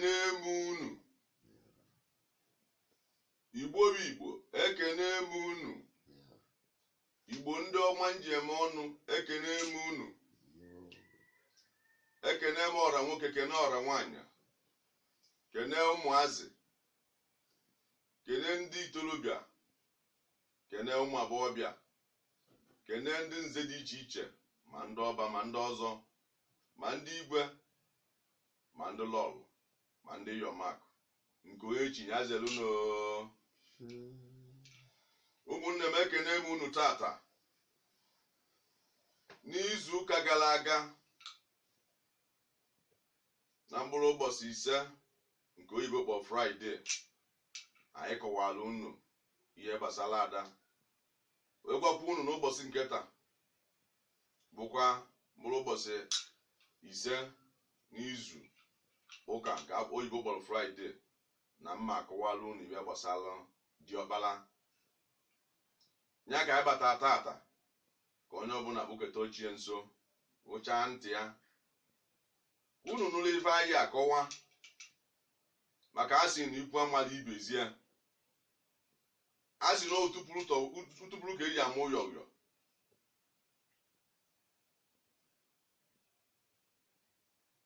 ekene m unu. Igbo bụ Igbo ekene m unu. Igbo ndị ọma njem ọnụ ekene m unu. Ekene m ọra nwoke kene ọra nwanyị. Kene ụmụazị. Kene ndị itorobịa. Kene ụmụ agbọghọbịa. Kene ndị nze dị iche iche ma ndị ọba ma ndị ọzọ ma ndị igwe ma ndị lọlụ ma ndị yọmakụ nke onye chinyazelu no. Ụmụnne m ekene m unu tata. N'izu ụka gara aga na mkpụrụ ụbọchị ise nke oyibo kpọ Fraịde anyị kọwara unu ihe gbasara ada wee gwakwa unu n'ụbọchị nke taa bụkwa mkpụrụ ụbọchị ise n'izu ụka nke oyibo kpọrọ Fraịde na mma akọwara unu ihe gbasara diọkpara ya ka anyị bata tata ka onye ọbụla kpụketa ochie nso wụchaa ntị ya unu nụrụ ife anyị akọwa maka a sị na ikwu amala ibezie a sị na utupụrụ ka eji ama ụyọ ụyọ.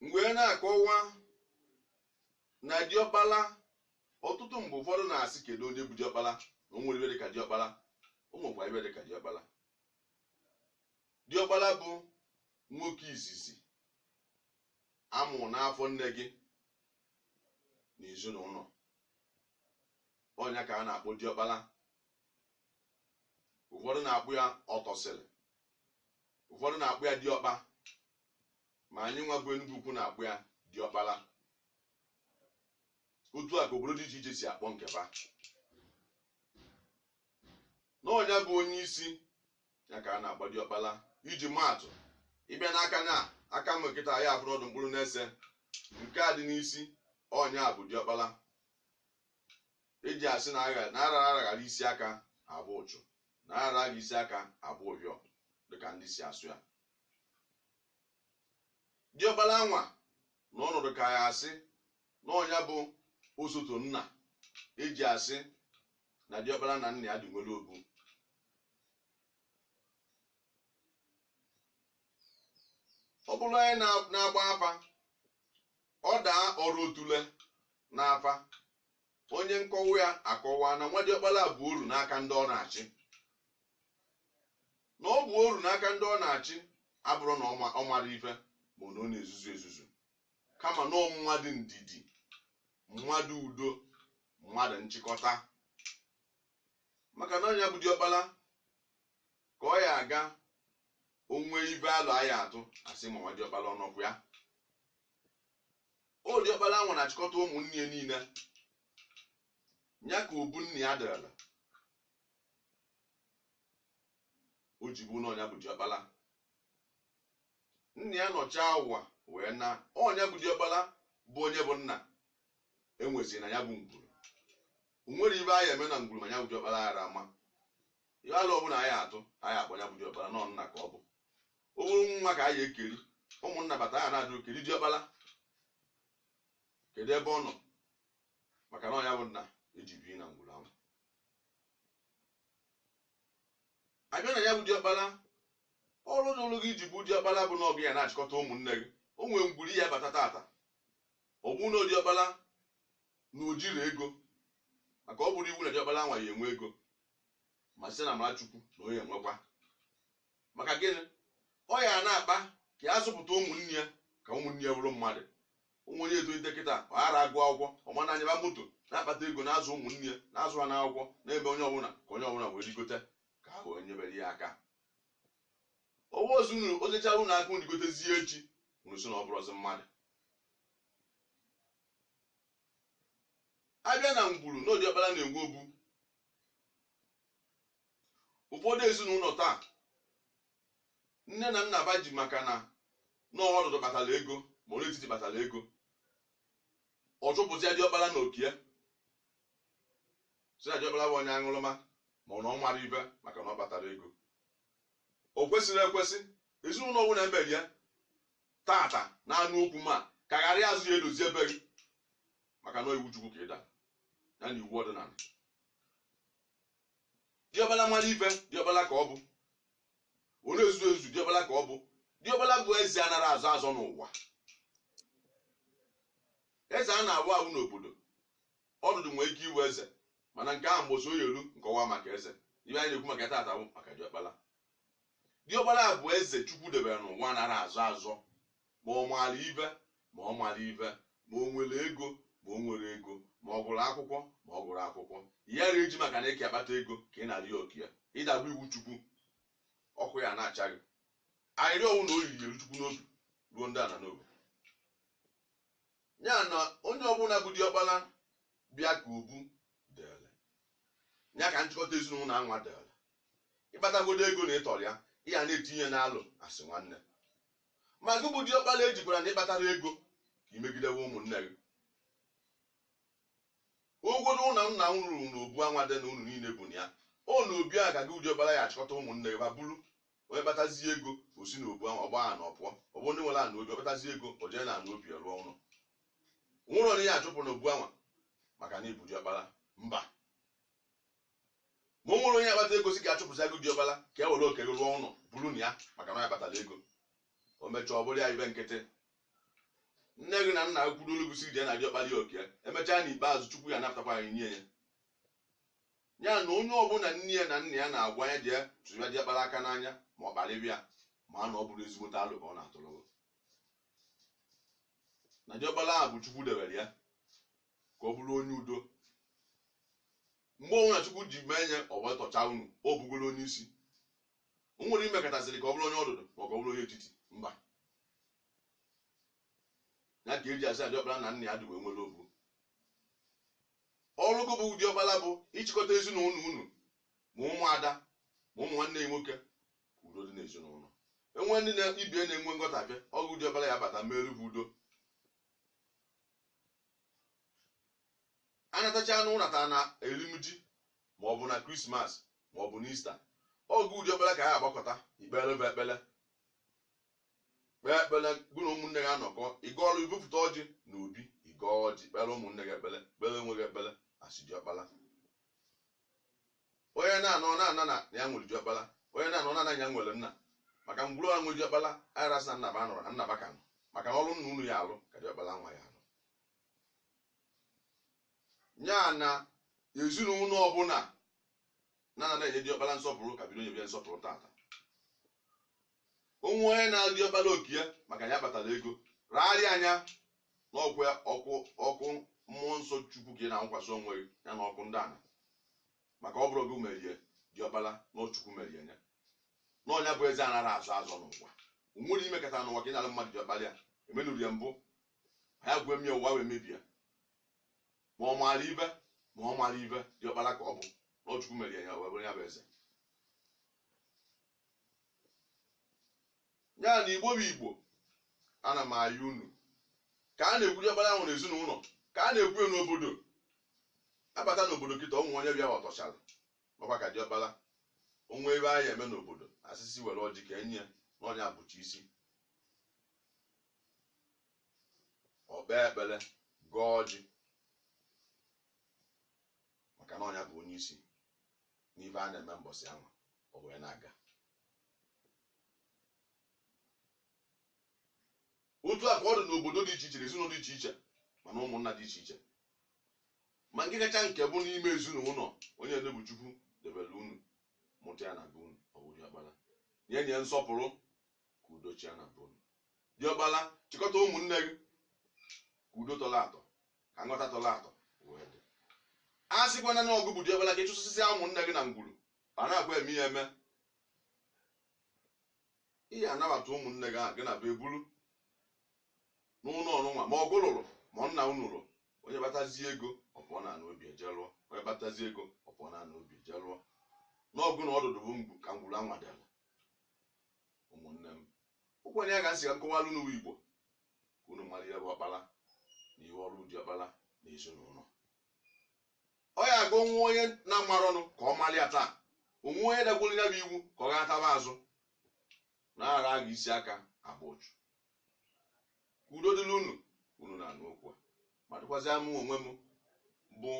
Mgbe na-akọwa na diọkpara ọtụtụ mgbe ụfọdụ na-asị kedu onye bụ diọkpara na o nwere ibe dịka diọkpara ụmụkwa ibe dịka diọkpara. Diọkpara bụ nwoke izizi amụ n'afọ nne gị n'ezinụlọ ọnya ka a na-akpọ diọkpara. Ụfọdụ na-akpụ ya ọtọsịrị, ụfọdụ na-akpụ ya diọkpa, ma anyị nwa bụ Enugu Ukwu na-akpụ ya diọkpara. Otu a ka obodo dị iche iche si akpọ nkeba. N'ọnya bụ onye isi ya ka a na-akpọ diọkpara. Iji maatụ ịbịa n'aka na aka m nkịta ya afụ n'ọdụ mkpụrụ na-ese nke a dị n'isi ọnya bụ diọkpara. Eji asị na ara araghara isi aka abụ ụchụ na ara aga isi aka abụ ụhịọ dịka ndị si asụ ya. Diọkpara nwa n'ọnọdụ ka ya asị na ọnya bụ osoto nna eji asị na diọkpara na nna ya dị nwere obu. Ọ bụrụ anyị na-agba afa ọ daa ọrụ otule n'afa onye nkọwa ya akọwa na nwa diọkpara bụ oru n'aka ndị ọ na-achị. Na ọ bụ oru n'aka ndị ọ na-achị abụrụ na ọ mara ife ma na ọ na-ezuzu ezuzu kama na mmadụ ndidi, mmadụ udo, mmadụ nchịkọta. Maka na ọnya bụ diọkpara ka ọ ya aga onwe ibe alụ anyị atụ asị ma nwa diọkpara ọnọkwụ ya. O diọkpara nwa na-achịkọta ụmụnne ya niile nya ka obu nne ya dịrịla o ji bụ n'ọnya bụ diọkpara. Nne ya nọchaa ụwa wee na ọnya bụ diọkpara bụ onye bụ nna enwezi na ya bụ ngwuru. O nwere ibe anyị eme na ngwuru ma ya bụ diọkpara ghara ama ihe alụ ọbụla anyị atụ anyị akpọ ya bụ diọkpara nọ nna ka ọ bụ. O nwere nwa ka anyị ekeri ụmụnna bata ya na-ajụ keri diọkpara kedu ebe ọ nọ maka na ọnya bụ nna eji bi na ngwuru ahụ. Abịa na ya bụ diọkpara ọrụ n'ụlọ gị iji bụ diọkpara bụ na ọgụ ya na-achịkọta ụmụnne gị. O nwere ngwuru ya bata tata ọ bụ na diọkpara na o jiri ego maka ọ bụrụ iwu na diọkpara nwa ya enwe ego ma site na mara Chukwu na onye enwekwa. Maka gịnị ọ ya na-akpa ka ya zụpụta ụmụnne ya ka ụmụnne ya bụrụ mmadụ. Ụmụ onye etolite kịta ọ ghara agụ akwụkwọ ọma na anyaba moto na-akpata ego na-azụ ụmụnne ya na-azụ ha n'akwụkwọ na-eme onye ọbụla ka onye ọbụla wee rigote ka ha wee nyebere ya aka. Ọwa ozu unu ozechara unu aka unu rigotezie echi unu so na ọ bụrụzi mmadụ. Abịa na ngwuru na diọkpara na-enwe obu. Ụfọdụ ezinụlọ taa nne na nna ba ji maka na n'ọdụdụ kpatara ego ma onye etiti kpatara ego ọ chụpụzia diọkpara na okie si na diọkpara bụ onye aṅụrụma ma ọ na ọ mara ibe maka na ọ kpatara ego. O kwesịrị ekwesị ezinụlọ ọbụla emere ya tata na anụ okwu ma ka ghara azụ ya edozi ebe gị maka na iwu Chukwu ka ị dara ya na iwu ọdịnala. Diọkpala mara ife diọkpala ka ọ bụ, ọ na-ezu ezu diọkpala ka ọ bụ. Diọkpala bụ eze anara azọ azọ n'ụwa, eze a na-awụ awụ n'obodo. Ọdụdụ nwere ike iwe eze, mana nke ahụ mgbosi oyi elu nkọwa maka eze. Ibe anyị na-ekwu maka tata bụ maka diọkpala. Diọkpala bụ eze Chukwu debere n'ụwa nara azọ azọ, ma ọ maara ibe ma ọ maara ibe, ma o nwere ego ma o nwere ego, ma ọ gụrụ akwụkwọ ma ọ gụrụ akwụkwọ. Ya eji maka na ị ka akpata ego ka ị na-arị oke ya ịdagbu iwu Chukwu, ọkụ ya na-acha gị. Ahịrị ọnwụ na o yiri eru Chukwu n'obi ruo ndị ana n'obi. Ya na onye ọbụla bụ diọkpala bịa ka obu dele, ya ka nchịkọta ezinụlọ na anwa dele. Ịkpatagodo ego na ịtọrọ ya, ị ya na-etinye n'alụ asị nwanne. Ma gị bụ diọkpala ejikwara na ịkpatara ego ka imegidewe ụmụnne gị. Ogwodo ụna nna m ruru n'obu anwa dị na unu niile bụ na ya, ọ na obi a ka gị diọkpala ya achịkọta ụmụnne gị, ma bụrụ onye kpatazie ego osi n'obu anwa ọgba ha na ọpụọ. Ọ bụ ndị nwere ana obi ọkpatazie ego o jee na ana obi rụọ ụlọ. Nwụrụ na ya achụpụ n'obu anwa maka na ibu diọkpala mba. Ma o nwere onye akpata ego si ka achụpụzi ego diọkpala ka e were oke gị rụọ ụlọ bụrụ na ya maka na ya kpatara ego, o mechaa ọ bụrụ ya ibe nkịtị. Nne gị na nna gị kwuru olu gụsiri jee na diọkpala ya oke, emechaa n'ikpeazụ Chukwu ya napụtakwa anyị nye ya. Ya na onye ọbụla nne ya na nna ya na-agwa ya jee tụrụ diọkpala aka n'anya ma ọ kparịbịa, ma na ọ bụrụ ezigbote alụ ka ọ na-atụrụ na diọkpala ahụ bụ Chukwu debere ya ka ọ bụrụ onye udo. Mgbe ọnwụna Chukwu ji mee nye ọgba tọcha unu, o bugoro onye isi. O nwere imekọtasịrị ka ọ bụrụ onye ọdụdụ ma ọ ka ọ bụrụ onye etiti mba. Ya ka eji asị na diọkpala na nna ya dị wee nwere obu. Ọrụ gị bụ diọkpala bụ ịchịkọta ezinụlọ unu ma ụmụada ma ụmụ nwanne ya nwoke ka udo dị n'ezinụlọ. Enwe ndị na-ibie na-enwe nghọtafịa, ọgụ diọkpala ya bata merụ ha udo. Anatacha anụ ụnata na erimji ma ọ bụ na Krismas ma ọ bụ na Ista, ọgụ diọkpala ka ya agbakọta ikpere bụ ekpele kpee ekpele gụ na ụmụnne gị anọkọ, ịgọọrụ ibupụta ọjị na obi ịgọọ ọjị kpere ụmụnne gị ekpele, kpere onwe gị ekpele asị diọkpala. Onye na-anọ na-ana na ya nwere diọkpala, onye na-anọ na ya nwere nna, maka mgburu a nwe diọkpala arasị na nnaba nọrọ na nnaba ka nọ, maka na ọrụ nna unu ya alụ ka diọkpala nwa ya alụ. Ya na ezinụlọ ọbụla na-enye diọkpala nsọpụrụ ka bido nyebe nsọpụrụ tata. Onwe onye na-alụ diọkpala okie maka ya kpatara ego, rarịa anya na ọkụ mmụọ nsọ Chukwu ka ị na-ankwasị onwe gị ya na ọkụ ndị ana, maka ọ bụrụ gị merie diọkpala na Chukwu merie ya na ọnya bụ eze anara azọ azọ n'ụwa. O nwere imekọta n'ụwa ka ị na-alụ mmadụ diọkpala ya emenụrụ ya mbụ, ha gwe mmịa ụwa wee mebie. Ma ọ maara ibe ma ọ maara ibe diọkpala ka ọ bụ na Chukwu merie ya wee bụrụ ya bụ eze. Ya na Igbo bụ Igbo, ana m ayị unu ka a na-ekwu diọkpala ahụ n'ezinụlọ, ka a na-ekwu ya n'obodo. Abata n'obodo kịta ụmụ onye bịa ọtọchara ọkwa ka diọkpala onwe ebe anyị eme n'obodo asịsị were ọjị ka enye ya na ọnya bụcha isi, ọ kpee ekpele gọọ ọjị maka na ọnya bụ onye isi n'ibe a na-eme mbọsị ahụ ọ wee na-aga. Otu a ka ọ dị n'obodo dị iche iche, ezinụlọ dị iche iche, mana ụmụnna dị iche iche. Ma nke kacha nke bụ n'ime ezinụlọ onye na-ebu Chukwu debere unu mụta ya na be unu, ọ bụ diọkpala. Nye nsọpụrụ ka udo chia na be unu. Diọkpala chịkọta ụmụnne gị ka udo tọrọ atọ, ka nghọta tọrọ atọ wee dị. A sịkwana na ọgụ bụ diọkpala ka ịchụsịsị ụmụnne gị na ngwuru, a na-akwa eme ya eme. Ihe anabata ụmụnne gị ahụ gị na be buru n'ụlọ ọnụnwa, ma ọ gụrụrụ ma ọ nna unu lụrụ. Onye batazie ego ọpụọ na obi eje lụọ, onye batazie ego ọpụọ na obi eje lụọ. N'ọgụ na ọdụdụ bụ mgbu ka ngwuru anwadala. Ụmụnne m, ụkwanye ya ga-asị ka nkọwalụ n'uwe Igbo ka unu mara ihe bụ ọkpala na ihe ọrụ diọkpala na ezinụlọ. Ọ ya agụ nwa onye na-amara ọnụ ka ọ malịa taa, onwe onye dagwuru ya bụ iwu ka ọ ga-ataba azụ na-ara aga isi aka agba ụchụ. Ka udo dịrị unu na-anụ okwu a. ma dịkwazịa mụ onwe m bụ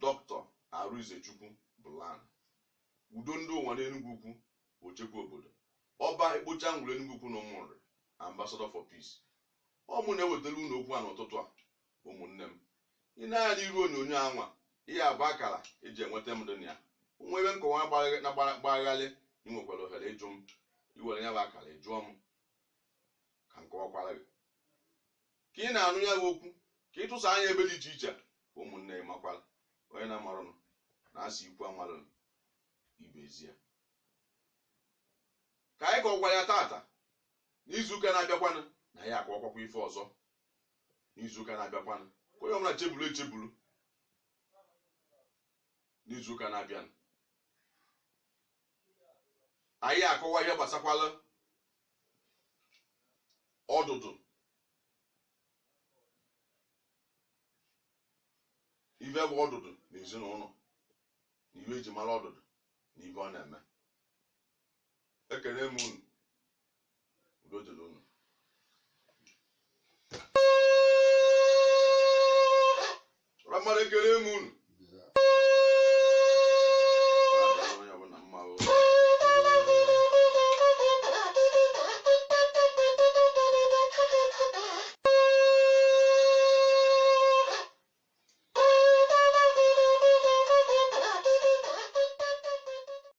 Dr. Arụizechukwu Bland, udo ndị ụwa n'Enugu Ukwu, ochekwa obodo, ọba ekpocha ngwụrụ Enugu Ukwu na Ụmụnri, ambassador for peace. Ọ mụ na-ewetara unu okwu a n'ụtụtụ a, ụmụnne m. Ị na-anya n'iru onyonyo anwa, ihe abụ akara eji enweta m dị na ya. Nwa ebe nkọwa gbagharị, ị nwekwara ohere ịjụ m, iwere ya bụ akara ịjụọ m ka nkọwakwara gị. Ka ị na-anụ ya bụ okwu, ka ị tụsa anya ebe dị iche iche, ụmụnne ị makwara onye na-amarụ na-asị ikwu amalụ ibezi ya. Ka anyị kọkwara ya tata, n'izuụka na-abịakwanụ na ya akọwakwakwa ife ọzọ n'izuụka na-abịakwanụ, ka onye ọbụla chebulu echebulu n'izuụka na-abịanụ. Anyị akọwa ihe gbasakwala ọdụdụ, ife bụ ọdụdụ na ezinụlọ, na iwe eji mara ọdụdụ na ife ọ na-eme. Ekele m unu, udo dịrị unu. Ekele m unu.